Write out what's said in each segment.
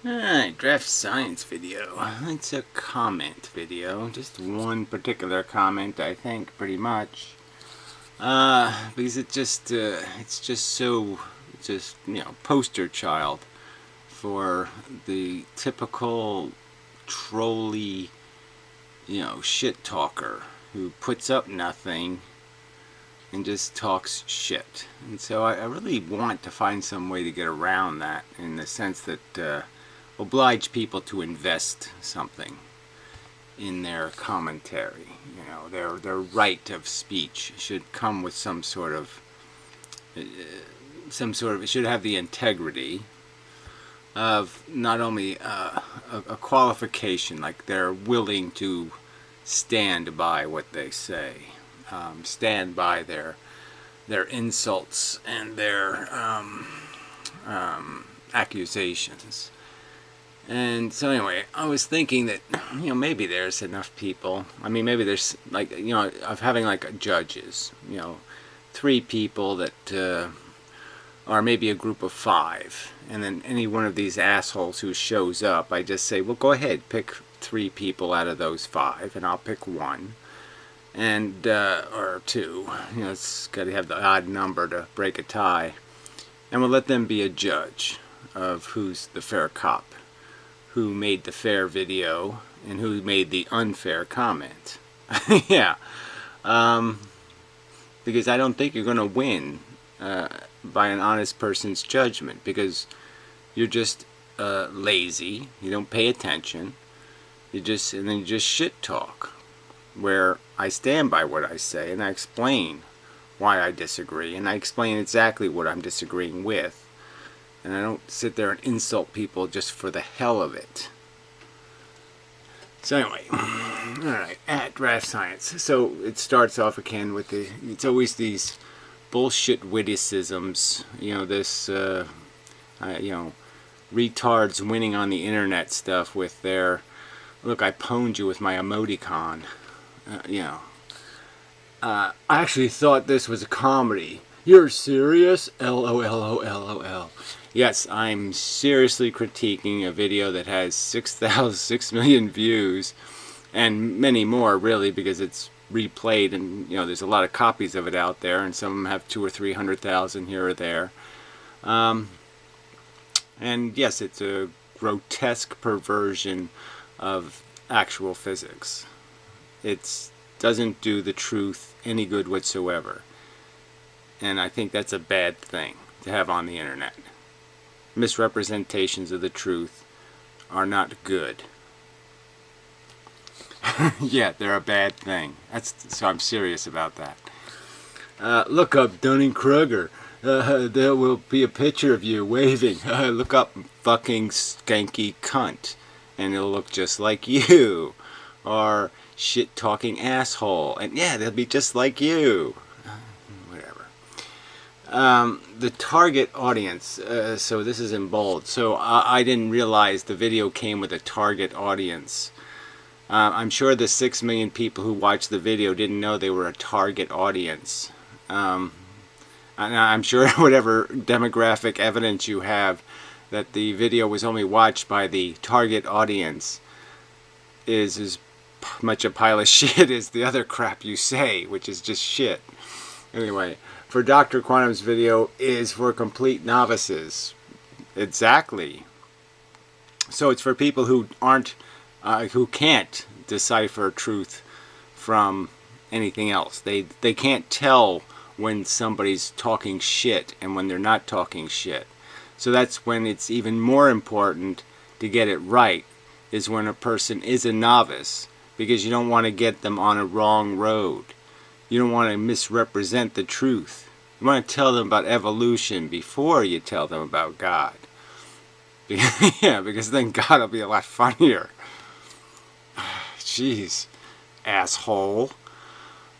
Alright, draft science video. It's a comment video. Just one particular comment, I think, pretty much. Because it's just so, poster child for the typical trolly, shit talker who puts up nothing and just talks shit. And so I really want to find some way to get around that, in the sense that oblige people to invest something in their commentary. Their right of speech should come with some sort of, it should have the integrity of not only a qualification, like they're willing to stand by what they say, stand by their insults and their accusations. And so anyway, I was thinking that, maybe there's enough people. I mean, maybe there's, of having like judges, 3 people that are maybe a group of 5. And then any one of these assholes who shows up, I just say, well, go ahead, pick 3 people out of those 5, and I'll pick 1. And, or 2. It's got to have the odd number to break a tie. And we'll let them be a judge of who's the fair cop, who made the fair video, and who made the unfair comment. Yeah. Because I don't think you're going to win by an honest person's judgment, because you're just lazy, you don't pay attention, and then you just shit talk, where I stand by what I say, and I explain why I disagree, and I explain exactly what I'm disagreeing with. And I don't sit there and insult people just for the hell of it. So anyway, alright, at Draft Science. So it starts off again with it's always these bullshit witticisms, this, retards winning on the internet stuff with their, look, I pwned you with my emoticon. I actually thought this was a comedy. You're serious? LOLOLOL. Yes, I'm seriously critiquing a video that has 6 million views, and many more, really, because it's replayed, and there's a lot of copies of it out there, and some of them have 200,000 or 300,000 here or there. And yes, it's a grotesque perversion of actual physics. It doesn't do the truth any good whatsoever. And I think that's a bad thing to have on the internet. Misrepresentations of the truth are not good. Yeah, they're a bad thing. So I'm serious about that. Look up Dunning-Kruger. There will be a picture of you waving. Look up fucking skanky cunt, and it'll look just like you. Or shit-talking asshole, and yeah, they'll be just like you. The target audience, so this is in bold, so I didn't realize the video came with a target audience. I'm sure the 6 million people who watched the video didn't know they were a target audience. And I'm sure whatever demographic evidence you have that the video was only watched by the target audience is as much a pile of shit as the other crap you say, which is just shit. Anyway, for Dr. Quantum's video is for complete novices. Exactly. So it's for people who who can't decipher truth from anything else. They can't tell when somebody's talking shit and when they're not talking shit. So that's when it's even more important to get it right, is when a person is a novice, because you don't want to get them on a wrong road. You don't want to misrepresent the truth. You want to tell them about evolution before you tell them about God. Yeah, because then God will be a lot funnier. Jeez, asshole.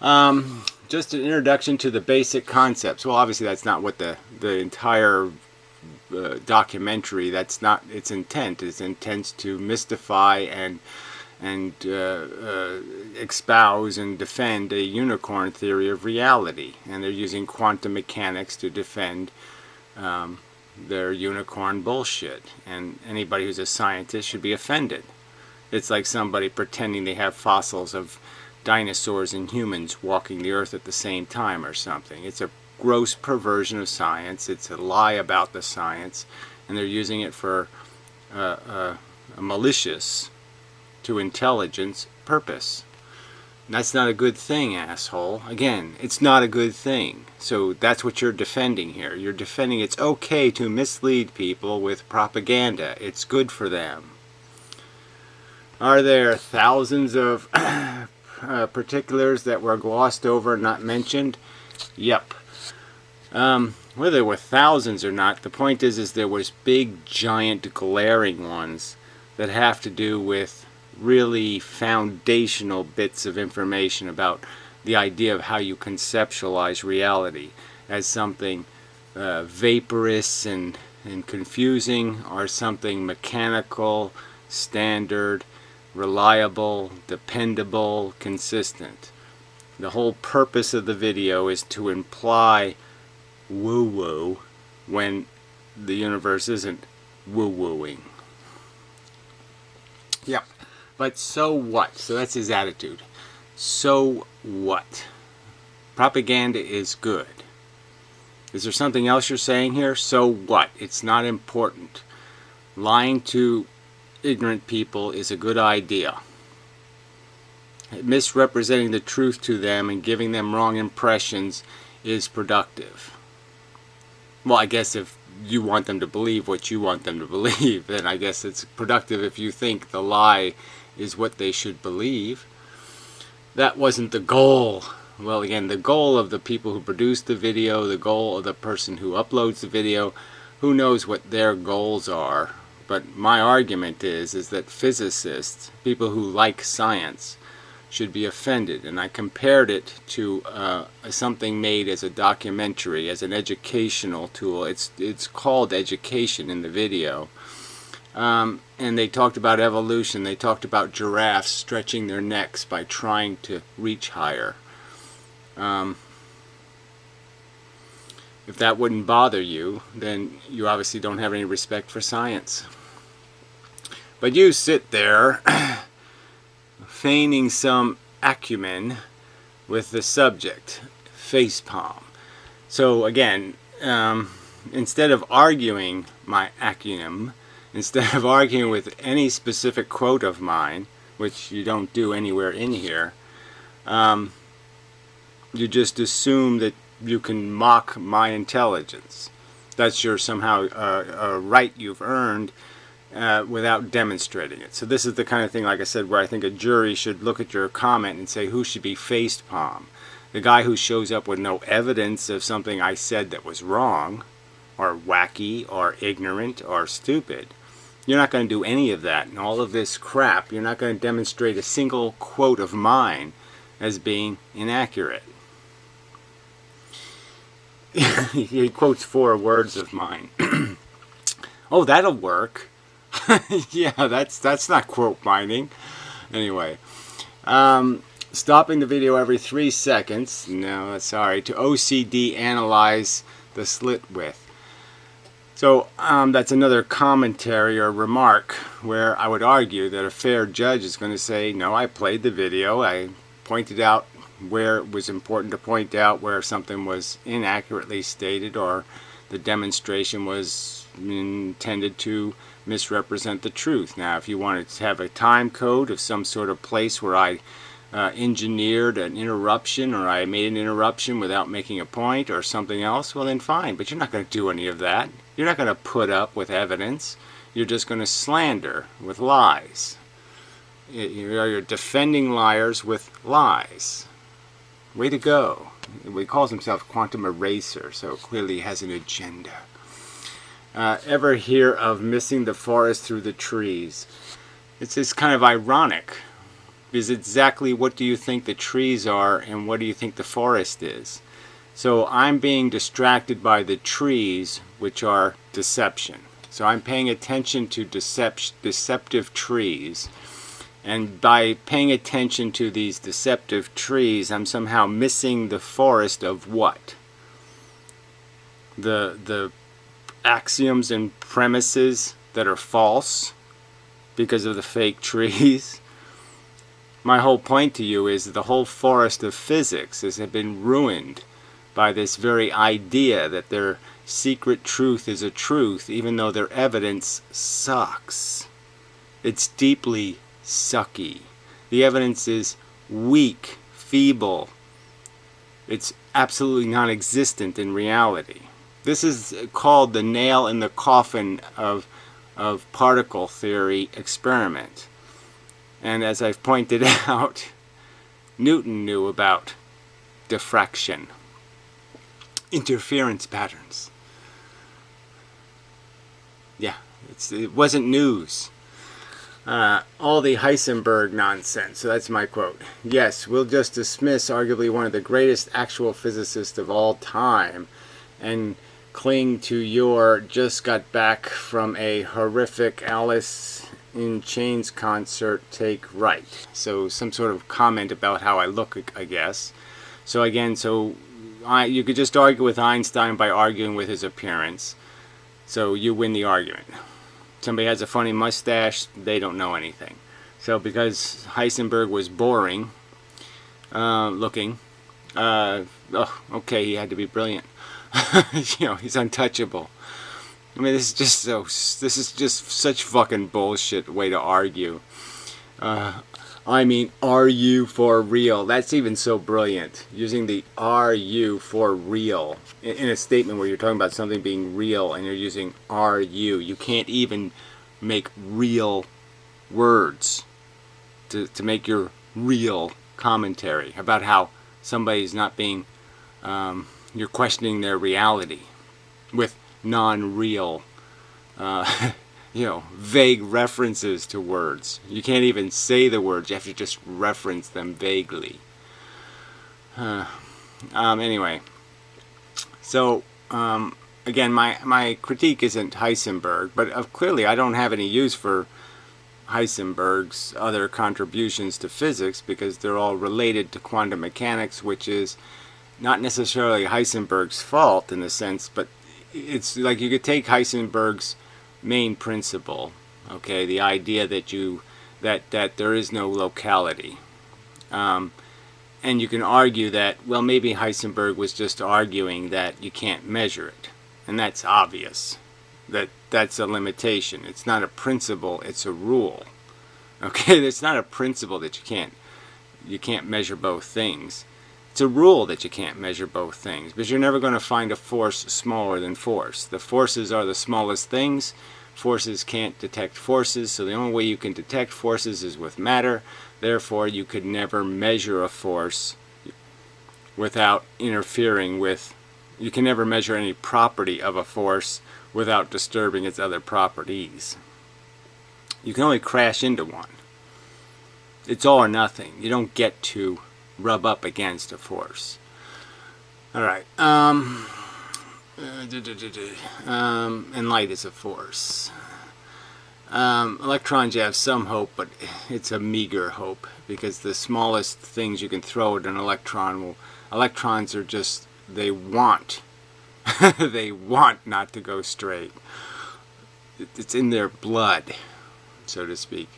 Just an introduction to the basic concepts. Well, obviously that's not what the entire documentary, that's not its intent. Its intent to mystify and espouse and defend a unicorn theory of reality, and they're using quantum mechanics to defend They're unicorn bullshit, and anybody who's a scientist should be offended. It's like somebody pretending they have fossils of dinosaurs and humans walking the earth at the same time or something. It's a gross perversion of science. It's a lie about the science, and they're using it for a malicious to intelligence purpose. And that's not a good thing, asshole. Again, it's not a good thing. So that's what you're defending here. You're defending it's okay to mislead people with propaganda. It's good for them. Are there thousands of particulars that were glossed over and not mentioned? Yep. Whether there were thousands or not, the point is there was big, giant, glaring ones that have to do with really foundational bits of information about the idea of how you conceptualize reality as something vaporous and confusing, or something mechanical, standard, reliable, dependable, consistent. The whole purpose of the video is to imply woo-woo when the universe isn't woo-wooing. Yep. But so what? So that's his attitude. So what? Propaganda is good. Is there something else you're saying here? So what? It's not important. Lying to ignorant people is a good idea. Misrepresenting the truth to them and giving them wrong impressions is productive. Well, I guess if you want them to believe what you want them to believe, then I guess it's productive if you think the lie is what they should believe. That wasn't the goal. Well, again, the goal of the people who produce the video, the goal of the person who uploads the video, who knows what their goals are. But my argument is that physicists, people who like science, should be offended. And I compared it to something made as a documentary, as an educational tool. It's called education in the video. And they talked about evolution. They talked about giraffes stretching their necks by trying to reach higher. If that wouldn't bother you, then you obviously don't have any respect for science. But you sit there feigning some acumen with the subject, facepalm. So again, instead of arguing my acumen, instead of arguing with any specific quote of mine, which you don't do anywhere in here, you just assume that you can mock my intelligence. That's your somehow a right you've earned without demonstrating it. So this is the kind of thing, like I said, where I think a jury should look at your comment and say, who should be facepalm? The guy who shows up with no evidence of something I said that was wrong, or wacky, or ignorant, or stupid. You're not going to do any of that. And all of this crap, you're not going to demonstrate a single quote of mine as being inaccurate. He quotes 4 words of mine. Oh, that'll work. Yeah, that's not quote mining. Anyway, stopping the video every 3 seconds. No, sorry. To OCD analyze the slit width. So that's another commentary or remark where I would argue that a fair judge is going to say, no, I played the video. I pointed out where it was important to point out, where something was inaccurately stated or the demonstration was intended to misrepresent the truth. Now, if you wanted to have a time code of some sort of place where I engineered an interruption, or I made an interruption without making a point, or something else, well then fine, but you're not going to do any of that. You're not going to put up with evidence. You're just going to slander with lies. You're defending liars with lies. Way to go. He calls himself Quantum Eraser, so clearly he has an agenda. Ever hear of missing the forest through the trees? It's just kind of ironic, because exactly what do you think the trees are and what do you think the forest is? So I'm being distracted by the trees, which are deception. So I'm paying attention to deceptive trees. And by paying attention to these deceptive trees, I'm somehow missing the forest of what? The axioms and premises that are false because of the fake trees. My whole point to you is that the whole forest of physics has been ruined by this very idea that their secret truth is a truth, even though their evidence sucks. It's deeply sucky. The evidence is weak, feeble. It's absolutely non-existent in reality. This is called the nail in the coffin of particle theory experiment. And as I've pointed out, Newton knew about diffraction, interference patterns. Yeah, it wasn't news. All the Heisenberg nonsense. So that's my quote. Yes, we'll just dismiss arguably one of the greatest actual physicists of all time and cling to your just got back from a horrific Alice in Chains concert take right. So some sort of comment about how I look, I guess. So again, you could just argue with Einstein by arguing with his appearance. So you win the argument. Somebody has a funny mustache, they don't know anything. So because Heisenberg was boring looking, okay, he had to be brilliant. You know, he's untouchable. I mean, this is just such fucking bullshit way to argue. I mean, are you for real? That's even so brilliant. Using the are you for real in a statement where you're talking about something being real and you're using are you. You can't even make real words to make your real commentary about how somebody's not being, you're questioning their reality with non-real, you know, vague references to words. You can't even say the words, you have to just reference them vaguely. Anyway, so again, my critique isn't Heisenberg, but clearly I don't have any use for Heisenberg's other contributions to physics because they're all related to quantum mechanics, which is not necessarily Heisenberg's fault in a sense, but it's like you could take Heisenberg's main principle, okay, the idea that there is no locality, and you can argue that, well, maybe Heisenberg was just arguing that you can't measure it, and that's obvious, that's a limitation. It's not a principle, it's a rule. Okay, it's not a principle that you can't measure both things. It's a rule that you can't measure both things, because you're never going to find a force smaller than force. The forces are the smallest things. Forces can't detect forces, so the only way you can detect forces is with matter. Therefore, you could never measure a force without interfering with, you can never measure any property of a force without disturbing its other properties. You can only crash into one. It's all or nothing. You don't get to rub up against a force. Alright, and light is a force. Electrons, you have some hope, but it's a meager hope, because the smallest things you can throw at an electron electrons are just, they want they want not to go straight. It's in their blood, so to speak.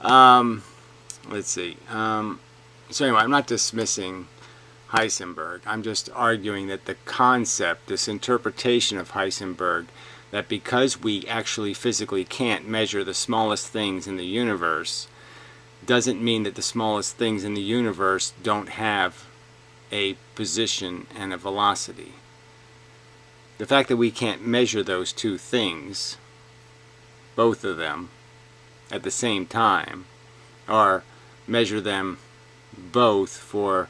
Let's see. So anyway, I'm not dismissing Heisenberg. I'm just arguing that the concept, this interpretation of Heisenberg, that because we actually physically can't measure the smallest things in the universe, doesn't mean that the smallest things in the universe don't have a position and a velocity. The fact that we can't measure those two things, both of them, at the same time, or measure them both for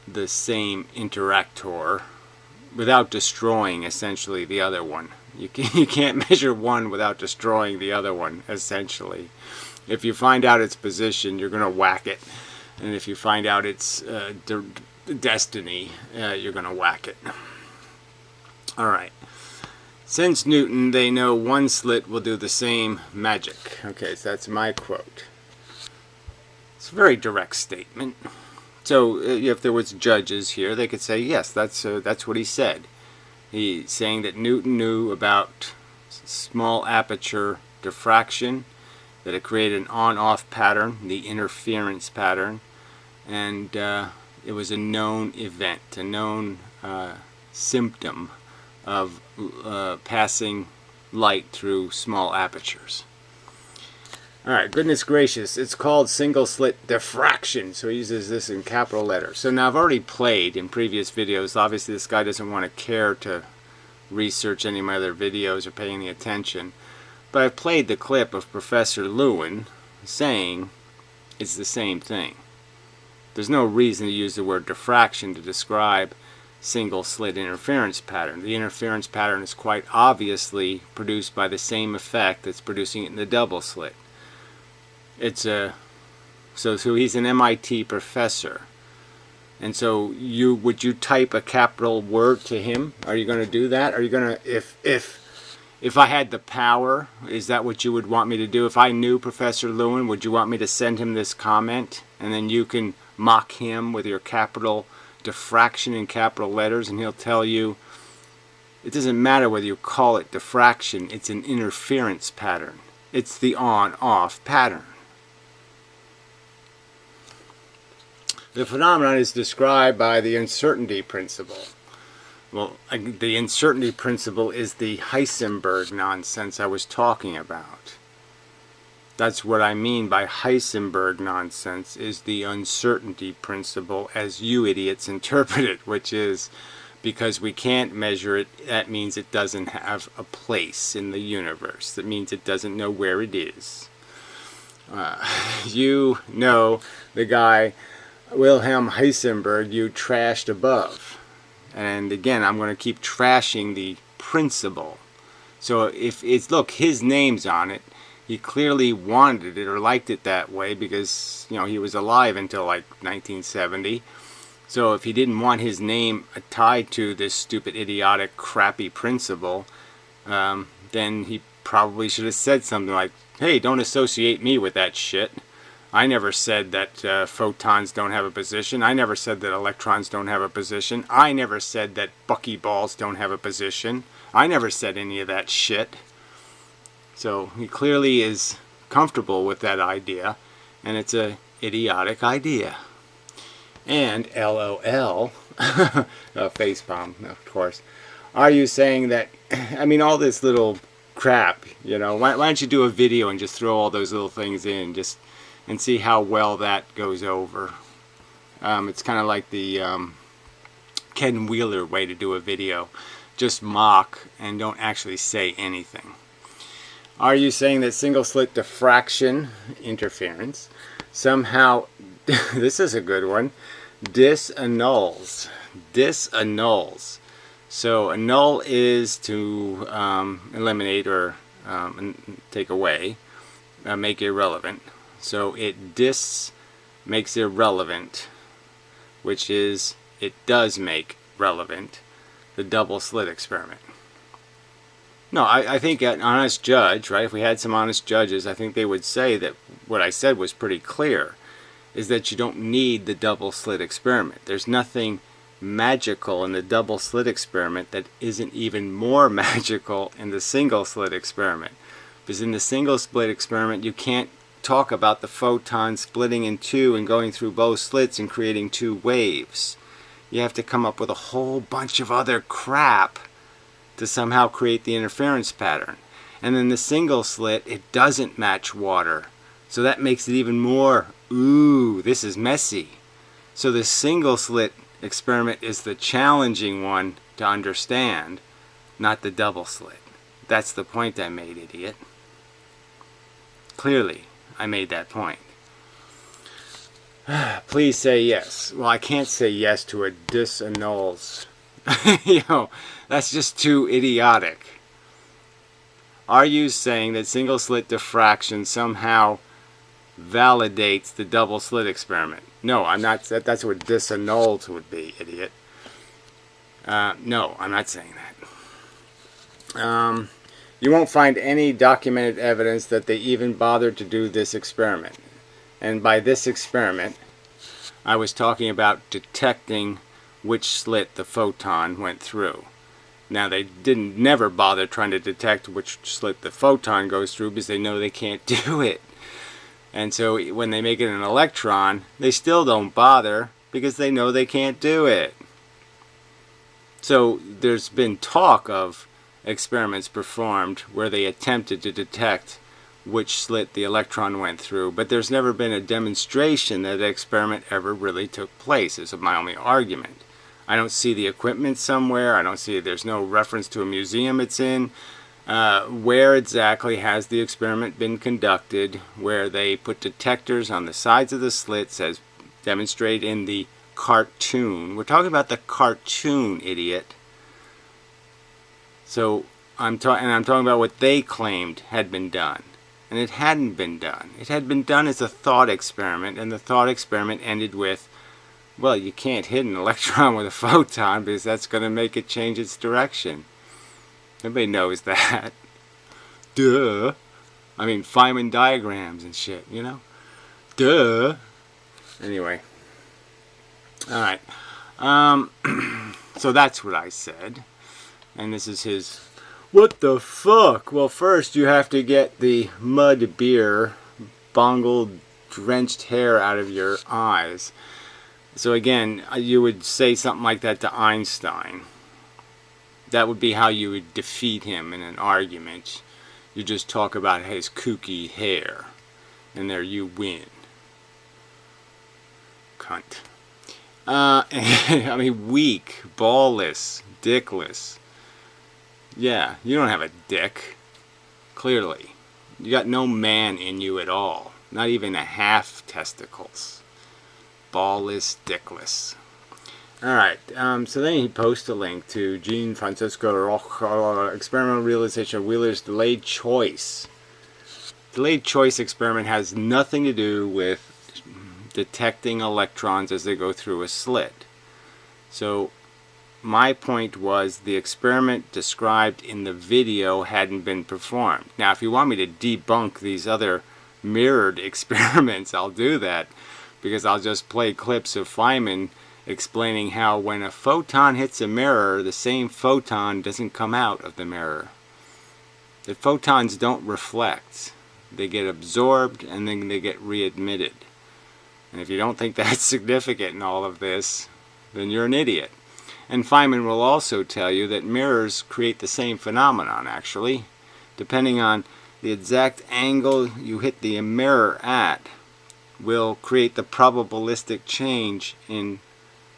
the same interactor without destroying essentially the other one. You can't measure one without destroying the other one, essentially. If you find out its position, you're going to whack it. And if you find out its destiny, you're going to whack it. Alright. Since Newton, they know one slit will do the same magic. Okay, so that's my quote. It's a very direct statement. So if there was judges here, they could say, yes, that's what he said. He's saying that Newton knew about small aperture diffraction, that it created an on-off pattern, the interference pattern, and it was a known event, a known symptom of passing light through small apertures. Alright, goodness gracious, it's called single slit diffraction, so he uses this in capital letters. So now I've already played in previous videos. Obviously this guy doesn't want to care to research any of my other videos or pay any attention. But I've played the clip of Professor Lewin saying it's the same thing. There's no reason to use the word diffraction to describe single slit interference pattern. The interference pattern is quite obviously produced by the same effect that's producing it in the double slit. It's a so he's an MIT professor, and so would you type a capital word to him? Are you going to do that? Are you going to, if I had the power, is that what you would want me to do? If I knew Professor Lewin, would you want me to send him this comment, and then you can mock him with your capital diffraction in capital letters, and he'll tell you it doesn't matter whether you call it diffraction, it's an interference pattern. It's the on-off pattern. The phenomenon is described by the uncertainty principle. Well, the uncertainty principle is the Heisenberg nonsense I was talking about. That's what I mean by Heisenberg nonsense, is the uncertainty principle as you idiots interpret it, which is because we can't measure it, that means it doesn't have a place in the universe. That means it doesn't know where it is. You know the guy Wilhelm Heisenberg you trashed above. And again, I'm going to keep trashing the principle. So if it's, look, his name's on it. He clearly wanted it or liked it that way because, you know, he was alive until like 1970. So if he didn't want his name tied to this stupid, idiotic, crappy principle, then he probably should have said something like, hey, don't associate me with that shit. I never said that photons don't have a position. I never said that electrons don't have a position. I never said that buckyballs don't have a position. I never said any of that shit. So he clearly is comfortable with that idea, and it's a idiotic idea. And LOL, facepalm, of course. Are you saying that, I mean, all this little crap, you know, why don't you do a video and just throw all those little things in, just and see how well that goes over. It's kind of like the Ken Wheeler way to do a video. Just mock and don't actually say anything. Are you saying that single slit diffraction interference somehow, this is a good one, disannuls? Disannuls. So annul is to eliminate or take away, make irrelevant. So it makes irrelevant, which is it does make relevant the double slit experiment. No, I think an honest judge, right, if we had some honest judges, I think they would say that what I said was pretty clear, is that you don't need the double slit experiment. There's nothing magical in the double slit experiment that isn't even more magical in the single slit experiment. Because in the single slit experiment, you can't talk about the photon splitting in two and going through both slits and creating two waves. You have to come up with a whole bunch of other crap to somehow create the interference pattern. And then the single slit, it doesn't match water. So that makes it even more, ooh, this is messy. So the single slit experiment is the challenging one to understand, not the double slit. That's the point I made, idiot. Clearly, I made that point. Please say yes. Well, I can't say yes to a disannuls. You know, that's just too idiotic. Are you saying that single slit diffraction somehow validates the double slit experiment? No, I'm not. That's what disannuls would be, idiot. No, I'm not saying that. You won't find any documented evidence that they even bothered to do this experiment. And by this experiment, I was talking about detecting which slit the photon went through. Now they didn't never bother trying to detect which slit the photon goes through because they know they can't do it. And so when they make it an electron, they still don't bother because they know they can't do it. So there's been talk of experiments performed where they attempted to detect which slit the electron went through, but there's never been a demonstration that the experiment ever really took place, is my only argument. I don't see the equipment somewhere. I don't see, there's no reference to a museum it's in. Where exactly has the experiment been conducted, where they put detectors on the sides of the slits as demonstrated in the cartoon? We're talking about the cartoon, idiot. So I'm talking about what they claimed had been done. And it hadn't been done. It had been done as a thought experiment, and the thought experiment ended with, well, you can't hit an electron with a photon because that's going to make it change its direction. Everybody knows that. Duh. I mean, Feynman diagrams and shit, you know? Duh. Anyway. Alright. So that's what I said. And this is his... What the fuck? Well, first you have to get the mud beer, bongle drenched hair out of your eyes. So again, you would say something like that to Einstein. That would be how you would defeat him in an argument. You just talk about his kooky hair, and there you win. Cunt. I mean, weak, ballless, dickless. Yeah, you don't have a dick. Clearly. You got no man in you at all. Not even a half testicles. Ballless, dickless. Alright, so then he posts a link to Jean Francisco Roch, experimental realization of Wheeler's delayed choice. Delayed choice experiment has nothing to do with detecting electrons as they go through a slit. So my point was the experiment described in the video hadn't been performed. Now if you want me to debunk these other mirrored experiments, I'll do that, because I'll just play clips of Feynman explaining how when a photon hits a mirror, the same photon doesn't come out of the mirror. The photons don't reflect. They get absorbed and then they get readmitted. And if you don't think that's significant in all of this, then you're an idiot. And Feynman will also tell you that mirrors create the same phenomenon, actually. Depending on the exact angle you hit the mirror at will create the probabilistic change in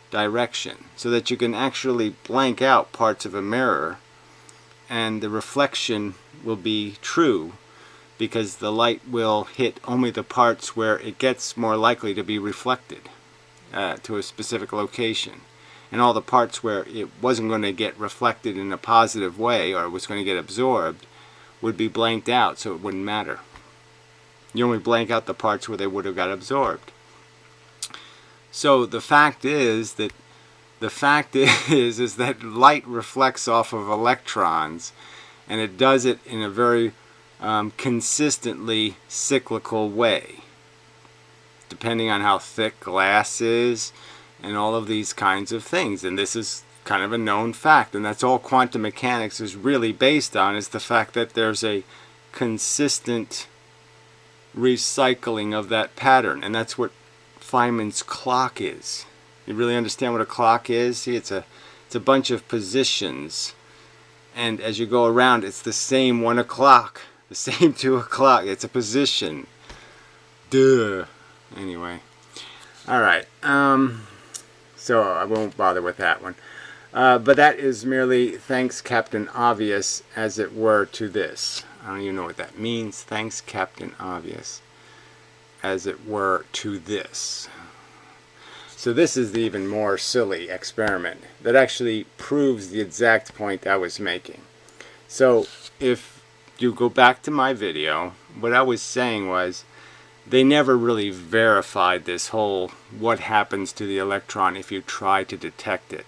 direction, so that you can actually blank out parts of a mirror and the reflection will be true because the light will hit only the parts where it gets more likely to be reflected to a specific location. And all the parts where it wasn't going to get reflected in a positive way or was going to get absorbed would be blanked out, so it wouldn't matter. You only blank out the parts where they would have got absorbed. So the fact is that light reflects off of electrons, and it does it in a very consistently cyclical way, depending on how thick glass is and all of these kinds of things. And this is kind of a known fact, and that's all quantum mechanics is really based on, is the fact that there's a consistent recycling of that pattern. And that's what Feynman's clock is. You really understand what a clock is? See, it's a bunch of positions, and as you go around, it's the same 1 o'clock, the same 2 o'clock. It's a position. Duh. Anyway, all right. So I won't bother with that one. But that is merely thanks Captain Obvious, as it were, to this. I don't even know what that means. Thanks Captain Obvious, as it were, to this. So this is the even more silly experiment that actually proves the exact point I was making. So if you go back to my video, what I was saying was they never really verified this whole what happens to the electron if you try to detect it.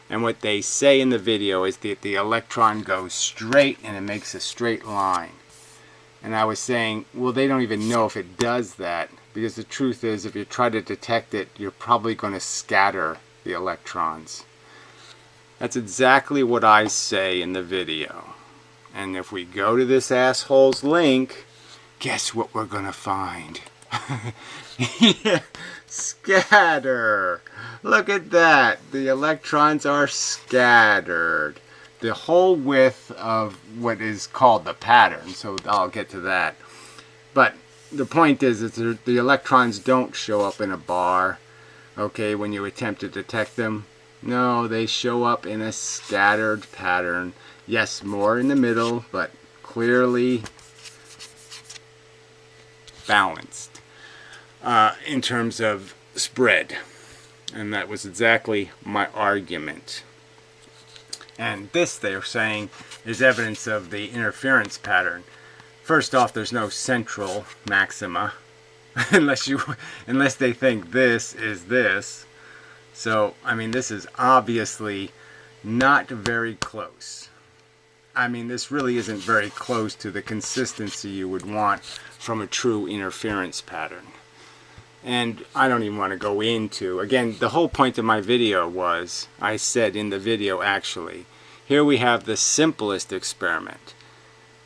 And what they say in the video is that the electron goes straight and it makes a straight line. And I was saying, well, they don't even know if it does that, because the truth is, if you try to detect it, you're probably going to scatter the electrons. That's exactly what I say in the video. And if we go to this asshole's link, guess what we're gonna find? Yeah, scatter. Look at that. The electrons are scattered. The whole width of what is called the pattern. So I'll get to that. But the point is that the electrons don't show up in a bar, okay, when you attempt to detect them. No, they show up in a scattered pattern. Yes, more in the middle, but clearly balanced in terms of spread. And that was exactly my argument. And this, they're saying, is evidence of the interference pattern. First off, there's no central maxima, unless they think this is this. So, I mean, this is obviously not very close. I mean, this really isn't very close to the consistency you would want from a true interference pattern. And I don't even want to go into, again, the whole point of my video was, I said in the video actually, here we have the simplest experiment.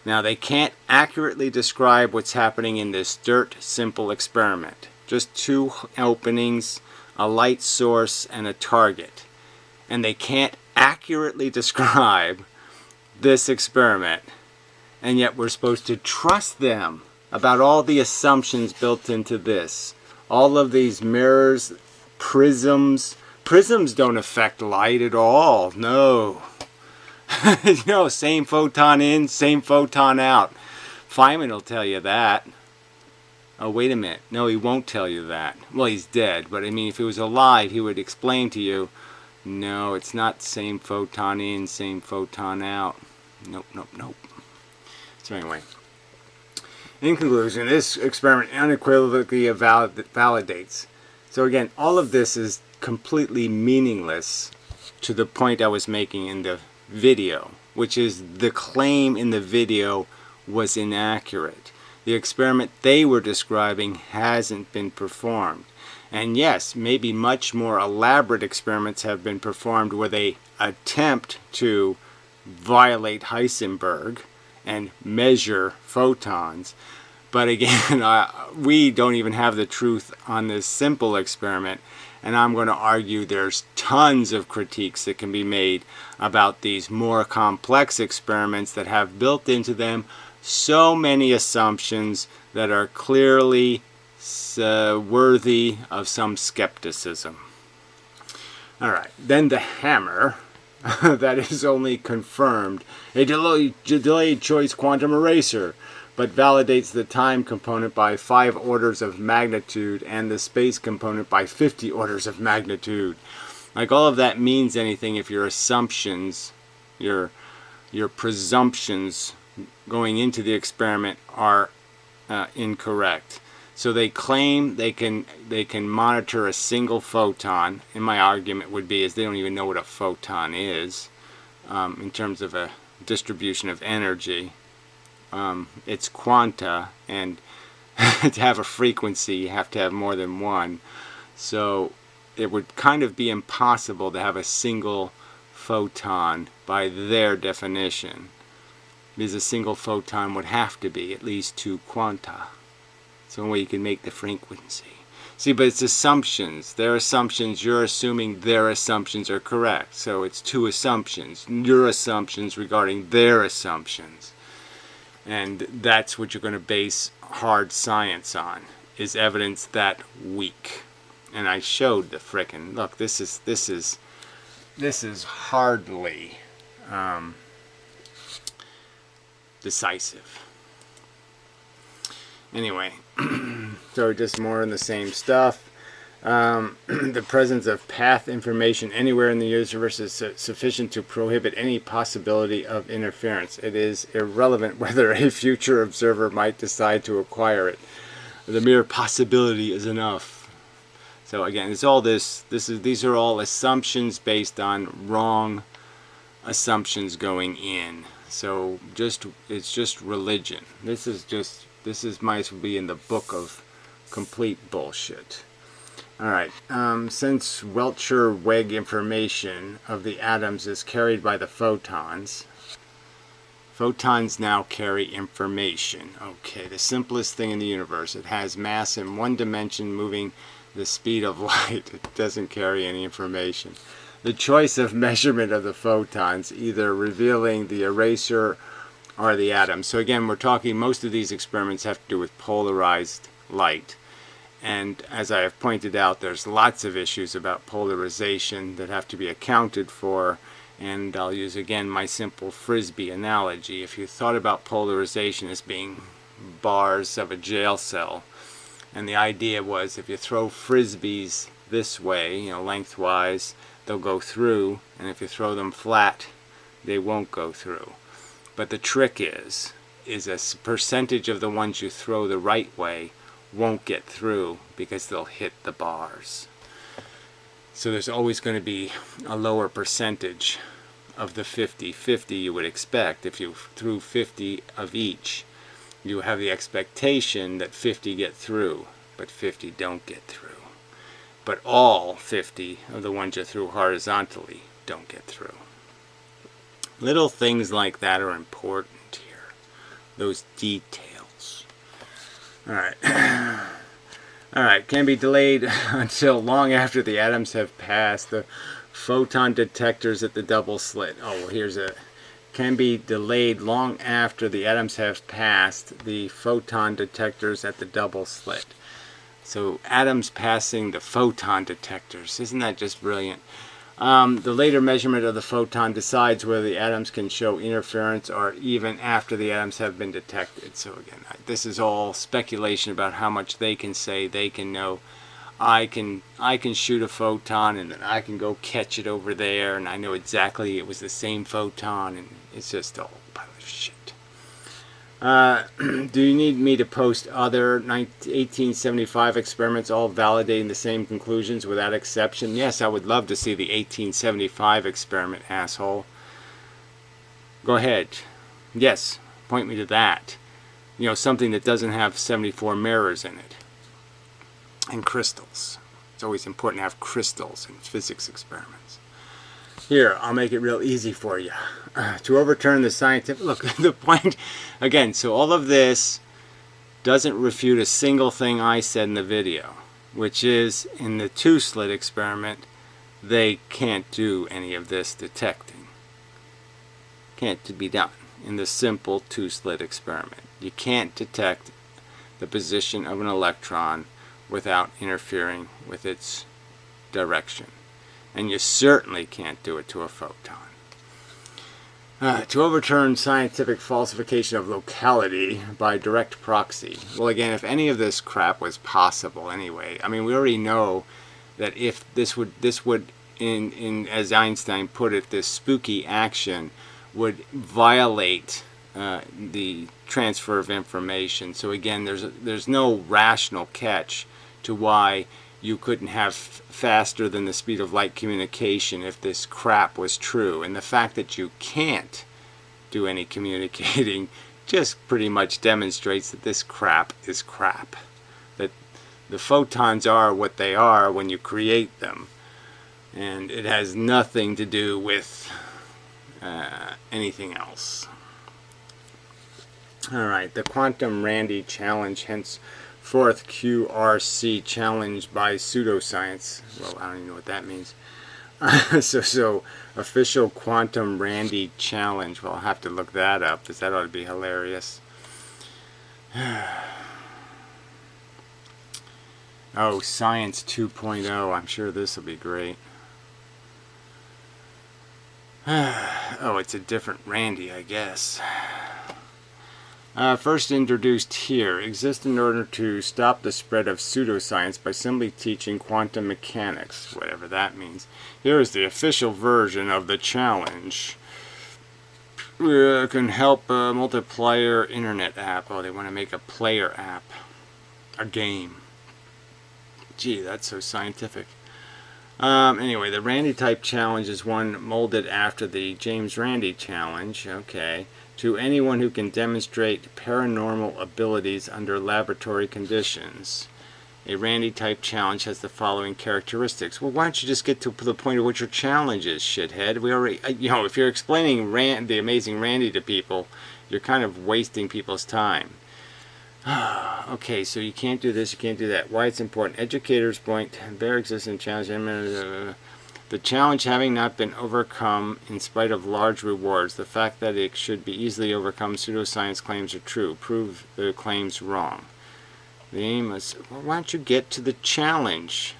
Now they can't accurately describe what's happening in this dirt simple experiment. Just two openings, a light source, and a target. And they can't accurately describe this experiment. And yet we're supposed to trust them about all the assumptions built into this. All of these mirrors, prisms. Prisms don't affect light at all. No. You know, same photon in, same photon out. Feynman will tell you that. Oh, wait a minute. No, he won't tell you that. Well, he's dead, but I mean, if he was alive, he would explain to you, no, it's not same photon in, same photon out. Nope, nope, nope. So anyway, in conclusion, this experiment unequivocally validates. So again, all of this is completely meaningless to the point I was making in the video, which is the claim in the video was inaccurate. The experiment they were describing hasn't been performed. And yes, maybe much more elaborate experiments have been performed where they attempt to violate Heisenberg and measure photons. But again, we don't even have the truth on this simple experiment. And I'm going to argue there's tons of critiques that can be made about these more complex experiments that have built into them so many assumptions that are clearly worthy of some skepticism. Alright, then the hammer that is only confirmed a delayed choice quantum eraser, but validates the time component by 5 orders of magnitude and the space component by 50 orders of magnitude. Like, all of that means anything if your assumptions, your presumptions going into the experiment are incorrect. So they claim they can monitor a single photon, and my argument would be is they don't even know what a photon is in terms of a distribution of energy. It's quanta, and to have a frequency you have to have more than one. So it would kind of be impossible to have a single photon by their definition, because a single photon would have to be at least 2 quanta. So way you can make the frequency. See, but it's assumptions. Their assumptions, you're assuming their assumptions are correct. So it's 2 assumptions. Your assumptions regarding their assumptions. And that's what you're going to base hard science on, is evidence that weak. And I showed the frickin', look, this is hardly decisive. Anyway, so just more in the same stuff. The presence of path information anywhere in the universe is sufficient to prohibit any possibility of interference. It is irrelevant whether a future observer might decide to acquire it. The mere possibility is enough. So again, it's all these are all assumptions based on wrong assumptions going in. So it's just religion. This might as well be in the book of complete bullshit. Alright, since Welcher-Weg information of the atoms is carried by the photons, photons now carry information. Okay, the simplest thing in the universe. It has mass in one dimension moving the speed of light. It doesn't carry any information. The choice of measurement of the photons, either revealing the eraser or the atom. So again, we're talking, most of these experiments have to do with polarized light. And as I have pointed out, there's lots of issues about polarization that have to be accounted for. And I'll use again my simple Frisbee analogy. If you thought about polarization as being bars of a jail cell, and the idea was if you throw Frisbees this way, lengthwise, they'll go through, and if you throw them flat, they won't go through. But the trick is a percentage of the ones you throw the right way won't get through because they'll hit the bars. So there's always going to be a lower percentage of the 50-50 you would expect. If you threw 50 of each, you have the expectation that 50 get through, but 50 don't get through. But all 50 of the ones you threw horizontally don't get through. Little things like that are important here. Those details. Alright. Alright, can be delayed until long after the atoms have passed the photon detectors at the double slit. Oh, well, here's a... Can be delayed long after the atoms have passed the photon detectors at the double slit. So atoms passing the photon detectors. Isn't that just brilliant? The later measurement of the photon decides whether the atoms can show interference or even after the atoms have been detected. So again, this is all speculation about how much they can say, they can know. I can shoot a photon and then I can go catch it over there and I know exactly it was the same photon, and it's just all a pile of shit. Do you need me to post other 1875 experiments all validating the same conclusions without exception? Yes, I would love to see the 1875 experiment, asshole. Go ahead. Yes, point me to that. Something that doesn't have 74 mirrors in it. And crystals. It's always important to have crystals in physics experiments. Here, I'll make it real easy for you. To overturn the scientific... Look, the point... Again, so all of this doesn't refute a single thing I said in the video, which is, in the two-slit experiment, they can't do any of this detecting. Can't be done in the simple two-slit experiment. You can't detect the position of an electron without interfering with its direction. And you certainly can't do it to a photon. To overturn scientific falsification of locality by direct proxy. Well, again, if any of this crap was possible anyway, I mean, we already know that if this would as Einstein put it, this spooky action would violate the transfer of information. So again, there's no rational catch to why you couldn't have faster than the speed of light communication if this crap was true. And the fact that you can't do any communicating just pretty much demonstrates that this crap is crap. That the photons are what they are when you create them. And it has nothing to do with anything else. Alright, the Quantum Randy Challenge, henceforth QRC, challenged by pseudoscience. Well, I don't even know what that means. So official Quantum Randy Challenge. Well, I'll have to look that up, because that ought to be hilarious. Oh, Science 2.0. I'm sure this will be great. Oh, it's a different Randy, I guess. First introduced here, exist in order to stop the spread of pseudoscience by simply teaching quantum mechanics, whatever that means. Here is the official version of the challenge. Can help a multiplayer internet app. Oh, they want to make a player app. A game. Gee, that's so scientific. Anyway, the Randy type challenge is one molded after the James Randi challenge. Okay. To anyone who can demonstrate paranormal abilities under laboratory conditions. A Randy type challenge has the following characteristics. Well, why don't you just get to the point of what your challenge is, shithead? We already, if you're explaining the Amazing Randy to people, you're kind of wasting people's time. Okay, so you can't do this, you can't do that. Why it's important. Educators point, bare existing challenge. The challenge having not been overcome in spite of large rewards. The fact that it should be easily overcome. Pseudoscience claims are true. Prove the claims wrong. The aim is, well, why don't you get to the challenge?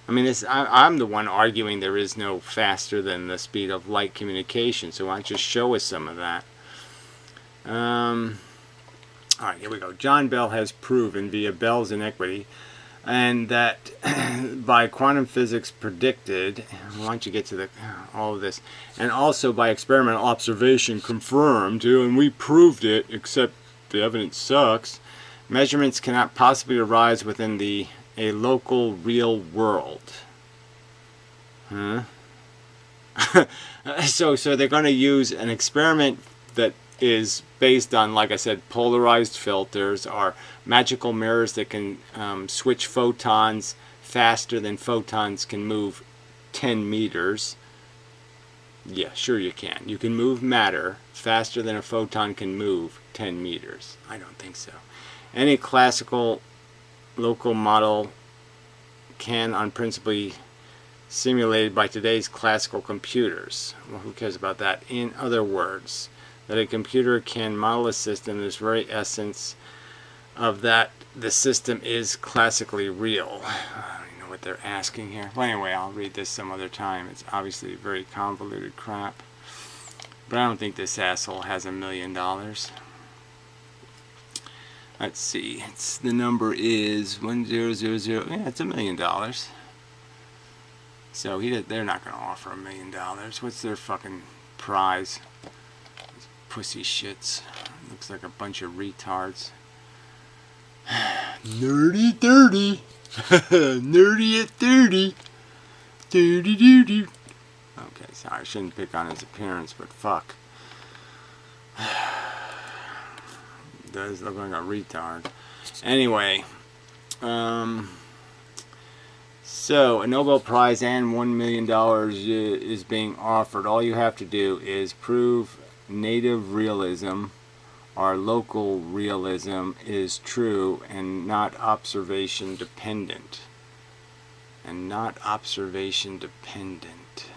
I mean, I'm the one arguing there is no faster than the speed of light communication, so why don't you show us some of that? Alright, here we go. John Bell has proven via Bell's inequity, and that by quantum physics predicted, why don't you get to all of this, and also by experimental observation confirmed, and we proved it, except the evidence sucks. Measurements cannot possibly arise within a local real world. Huh? So they're going to use an experiment that is based on, like I said, polarized filters or magical mirrors that can switch photons faster than photons can move 10 meters. Yeah, sure you can. You can move matter faster than a photon can move 10 meters. I don't think so. Any classical local model can, on principle, be simulated by today's classical computers. Well, who cares about that? In other words, that a computer can model a system, this very essence of that the system is classically real. I don't know what they're asking here. Well, anyway, I'll read this some other time. It's obviously very convoluted crap. But I don't think this asshole has $1 million. Let's see. The number is 1000. Yeah, it's $1 million. So they're not going to offer $1 million. What's their fucking prize? These pussy shits. Looks like a bunch of retards. Nerdy 30. Nerdy at 30. Dirty doo. Okay, sorry, I shouldn't pick on his appearance, but fuck. Does look like a retard. Anyway, so a Nobel Prize and $1 million is being offered. All you have to do is prove native realism or local realism is true and not observation dependent. And not observation dependent.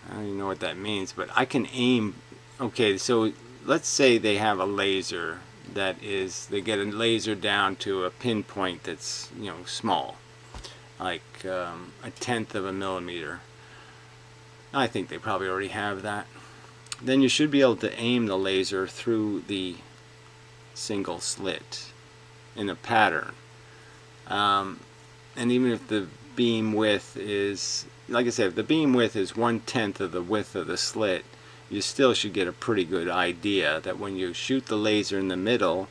I don't even know what that means, but I can aim. Okay, so let's say they have a laser that is, they get a laser down to a pinpoint that's, small, like 1/10 of a millimeter. I think they probably already have that. Then you should be able to aim the laser through the single slit in a pattern. And even if the beam width is, like I said, if the beam width is 1/10 of the width of the slit, you still should get a pretty good idea that when you shoot the laser in the middle,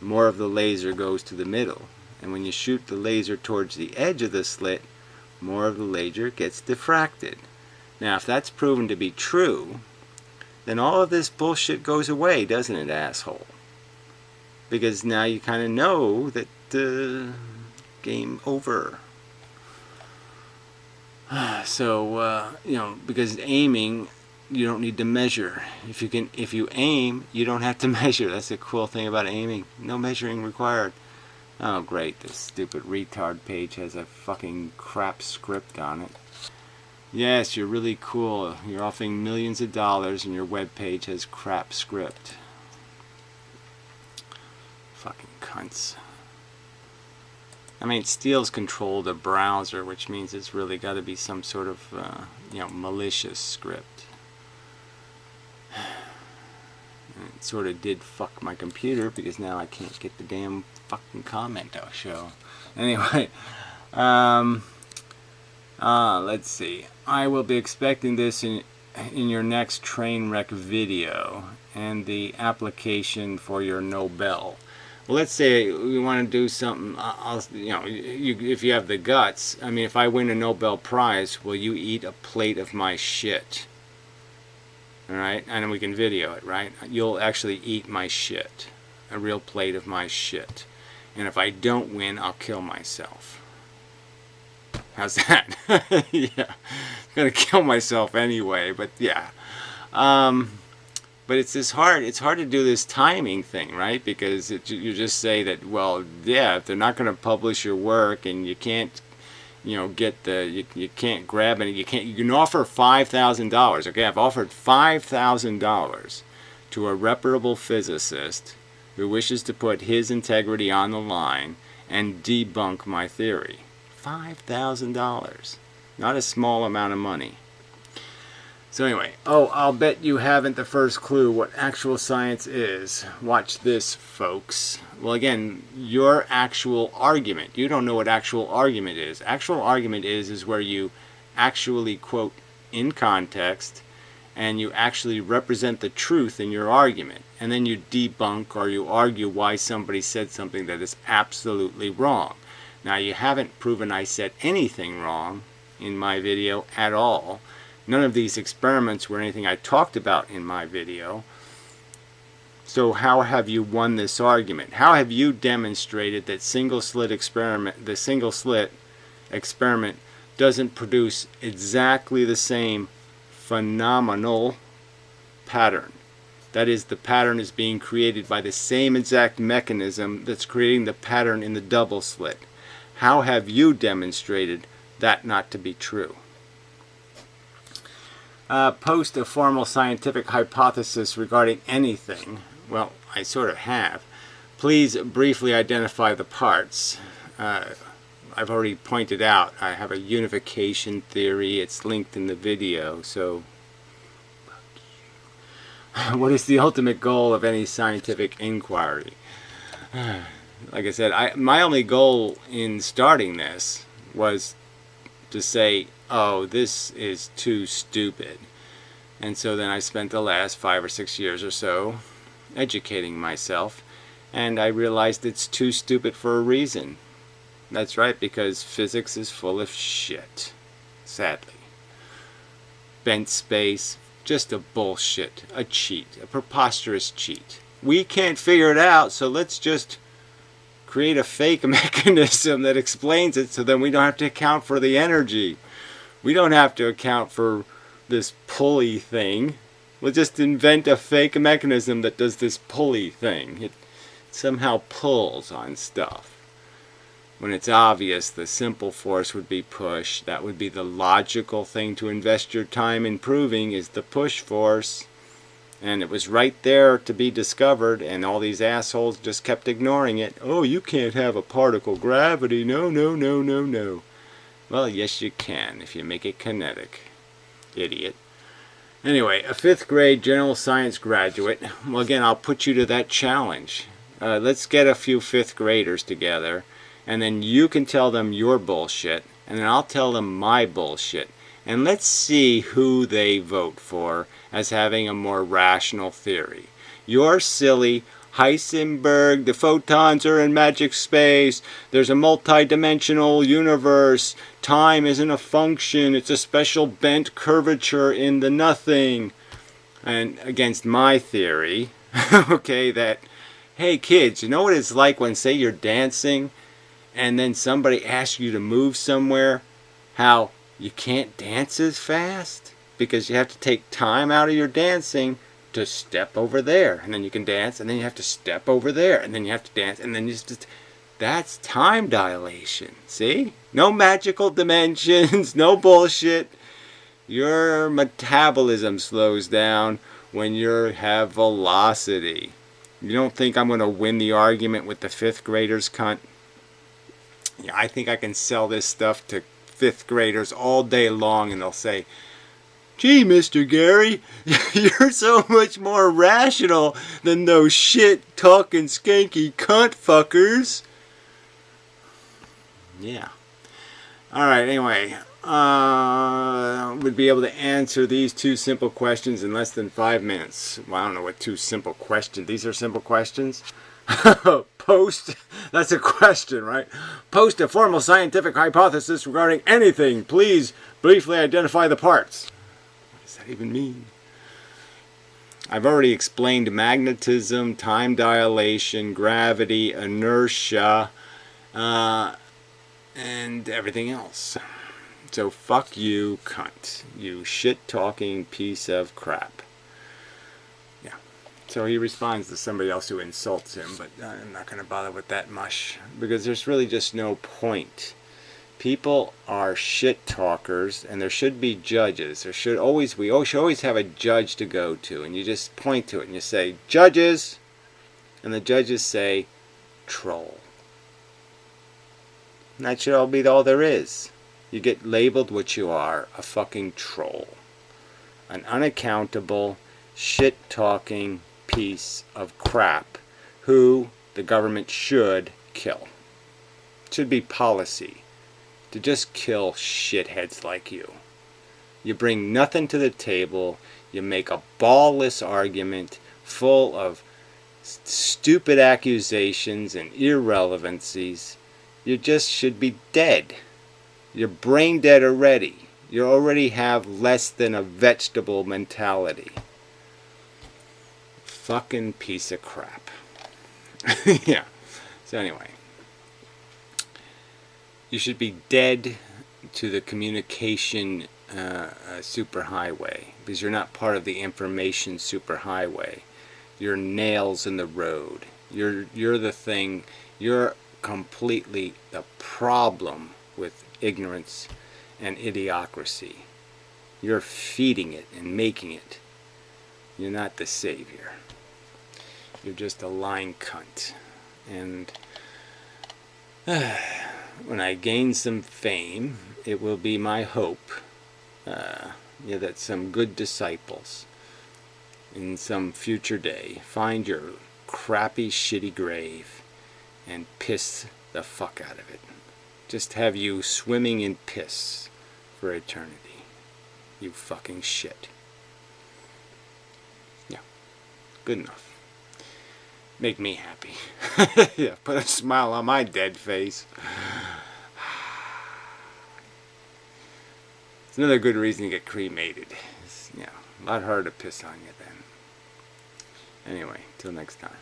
more of the laser goes to the middle. And when you shoot the laser towards the edge of the slit, more of the laser gets diffracted. Now, if that's proven to be true, then all of this bullshit goes away, doesn't it, asshole? Because now you kind of know that game over. So, because aiming, you don't need to measure. If you aim, you don't have to measure. That's the cool thing about aiming. No measuring required. Oh, great. This stupid retard page has a fucking crap script on it. Yes, you're really cool. You're offering millions of dollars and your web page has crap script. Fucking cunts. I mean, Steele's controlled a browser, which means it's really got to be some sort of, malicious script. And it sort of did fuck my computer because now I can't get the damn fucking comment I'll show. Anyway, let's see. I will be expecting this in your next train wreck video and the application for your Nobel. Well, let's say we want to do something. If you have the guts. I mean, if I win a Nobel Prize, will you eat a plate of my shit? All right, and we can video it, right? You'll actually eat my shit, a real plate of my shit. and if I don't win, I'll kill myself. How's that? Yeah, I'm gonna kill myself anyway, but yeah. But it's hard to do this timing thing, right? Because you just say that, well, yeah, if they're not going to publish your work and you can't, get you can't grab it, you can offer $5,000. Okay, I've offered $5,000 to a reputable physicist who wishes to put his integrity on the line and debunk my theory. $5,000. Not a small amount of money. So anyway, I'll bet you haven't the first clue what actual science is. Watch this, folks. Well, again, your actual argument. You don't know what actual argument is. Actual argument is where you actually quote in context and you actually represent the truth in your argument. And then you debunk or you argue why somebody said something that is absolutely wrong. Now, you haven't proven I said anything wrong in my video at all. None of these experiments were anything I talked about in my video. So how have you won this argument? How have you demonstrated that the single slit experiment doesn't produce exactly the same phenomenal pattern? That is, the pattern is being created by the same exact mechanism that's creating the pattern in the double slit. How have you demonstrated that not to be true? Post a formal scientific hypothesis regarding anything. Well, I sort of have. Please briefly identify the parts. I've already pointed out I have a unification theory. It's linked in the video. So, what is the ultimate goal of any scientific inquiry? Like I said, my only goal in starting this was to say, oh, this is too stupid. And so then I spent the last 5 or 6 years or so educating myself, and I realized it's too stupid for a reason. That's right, because physics is full of shit, sadly. Bent space, just a bullshit, a cheat, a preposterous cheat. We can't figure it out, so let's just create a fake mechanism that explains it so then we don't have to account for the energy. We don't have to account for this pulley thing. We'll just invent a fake mechanism that does this pulley thing. It somehow pulls on stuff. When it's obvious the simple force would be push, that would be the logical thing to invest your time in proving is the push force. And it was right there to be discovered, and all these assholes just kept ignoring it. Oh, you can't have a particle gravity. No, no, no, no, no. Well, yes you can if you make it kinetic. Idiot. Anyway, a 5th grade general science graduate. Well, again, I'll put you to that challenge. Let's get a few 5th graders together, and then you can tell them your bullshit, and then I'll tell them my bullshit. And let's see who they vote for as having a more rational theory. Your silly Heisenberg, the photons are in magic space, there's a multi-dimensional universe, time isn't a function, it's a special bent curvature in the nothing. And against my theory, okay, that, hey kids, you know what it's like when, say, you're dancing and then somebody asks you to move somewhere, how you can't dance as fast because you have to take time out of your dancing to step over there, and then you can dance, and then you have to step over there, and then you have to dance, and then you just, that's time dilation. See? No magical dimensions, no bullshit. Your metabolism slows down when you have velocity. You don't think I'm going to win the argument with the 5th graders, cunt? Yeah, I think I can sell this stuff to 5th graders all day long, and they'll say, gee, Mr. Gary, you're so much more rational than those shit-talking skanky cunt fuckers. Yeah. Alright, anyway. Would be able to answer these 2 simple questions in less than 5 minutes. Well, I don't know what 2 simple questions. These are simple questions? Post, that's a question, right? Post a formal scientific hypothesis regarding anything. Please briefly identify the parts. What does that even mean? I've already explained magnetism, time dilation, gravity, inertia, and everything else. So fuck you, cunt. You shit-talking piece of crap. Yeah. So he responds to somebody else who insults him, but I'm not going to bother with that mush, because there's really just no point. People are shit talkers, and there should be judges. We should always have a judge to go to, and you just point to it and you say, "Judges," and the judges say, "Troll." And that should all be all there is. You get labeled what you are, a fucking troll. An unaccountable, shit-talking piece of crap who the government should kill. It should be policy to just kill shitheads like you. You bring nothing to the table. You make a ballless argument full of stupid accusations and irrelevancies. You just should be dead. You're brain dead already. You already have less than a vegetable mentality. Fucking piece of crap. Yeah. So anyway. You should be dead to the communication superhighway, because you're not part of the information superhighway. You're nails in the road. You're the thing. You're completely the problem with ignorance and idiocracy. You're feeding it and making it. You're not the savior. You're just a lying cunt. And when I gain some fame, it will be my hope that some good disciples in some future day find your crappy, shitty grave and piss the fuck out of it. Just have you swimming in piss for eternity. You fucking shit. Yeah. Good enough. Make me happy. Yeah, put a smile on my dead face. It's another good reason to get cremated. It's, a lot harder to piss on you then. Anyway, till next time.